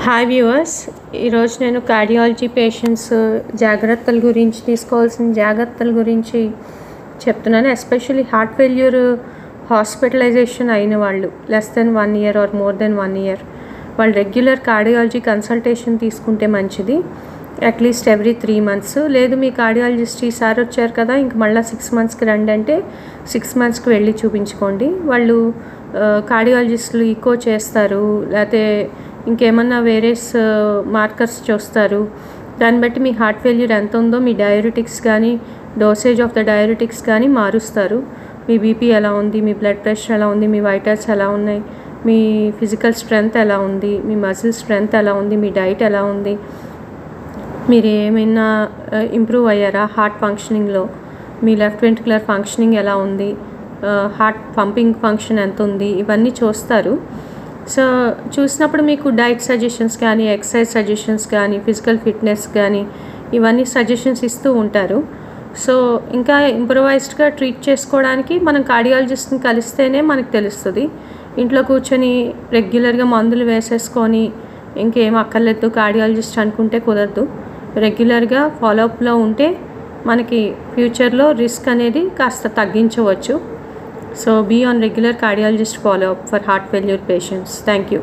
Hi viewers, ఈరోజు నేను cardiology patients జాగ్రత్తల గురించి తీసుకోవాల్సిన జాగ్రత్తల గురించి చెప్తున్నాను. ఎస్పెషల్లీ హార్ట్ ఫెయిల్యూర్ హాస్పిటలైజేషన్ అయిన వాళ్ళు less than 1 year or more than 1 year వాళ్ళు రెగ్యులర్ కార్డియాలజీ కన్సల్టేషన్ తీసుకుంటే మంచిది. At least every 3 months. లేదు మీ కార్డియాలజిస్ట్ ఈసారి వచ్చారు కదా ఇంక మళ్ళీ 6 monthsకి రండి అంటే 6 monthsకి వెళ్ళి చూపించుకోండి. వాళ్ళు కార్డియాలజిస్టులు ఈకో చేస్తారు, లేకపోతే ఇంకేమన్నా వేరే మార్కర్స్ చూస్తారు. దాన్ని బట్టి మీ హార్ట్ ఫెయిల్యూర్ ఎంత ఉందో మీ డయాబెటిక్స్ కానీ డోసేజ్ ఆఫ్ ద డయాబెటిక్స్ కానీ మారుస్తారు. మీ బీపీ ఎలా ఉంది, మీ బ్లడ్ ప్రెషర్ ఎలా ఉంది, మీ వైటల్స్ ఎలా ఉన్నాయి, మీ ఫిజికల్ స్ట్రెంగ్త్ ఎలా ఉంది, మీ మజిల్ స్ట్రెంగ్త్ ఎలా ఉంది, మీ డైట్ ఎలా ఉంది, మీరు ఏమైనా ఇంప్రూవ్ అయ్యారా హార్ట్ ఫంక్షనింగ్లో, మీ లెఫ్ట్ వెంట్రికులర్ ఫంక్షనింగ్ ఎలా ఉంది, హార్ట్ పంపింగ్ ఫంక్షన్ ఎంత ఉంది, ఇవన్నీ చూస్తారు. సో చూసినప్పుడు మీకు డైట్ సజెషన్స్ కానీ ఎక్సర్సైజ్ సజెషన్స్ కానీ ఫిజికల్ ఫిట్నెస్ కానీ ఇవన్నీ సజెషన్స్ ఇస్తూ ఉంటారు. సో ఇంకా ఇంప్రూవైజ్డ్గా ట్రీట్ చేసుకోవడానికి మనం కార్డియాలజిస్ట్ని కలిస్తేనే మనకు తెలుస్తుంది. ఇంట్లో కూర్చొని రెగ్యులర్గా మందులు వేసేసుకొని ఇంకేం అక్కర్లేదు కార్డియాలజిస్ట్ అనుకుంటే కుదరదు. రెగ్యులర్గా ఫాలోఅప్లో ఉంటే మనకి ఫ్యూచర్లో రిస్క్ అనేది కాస్త తగ్గించవచ్చు. So be on regular cardiologist follow-up for heart failure patients. Thank you.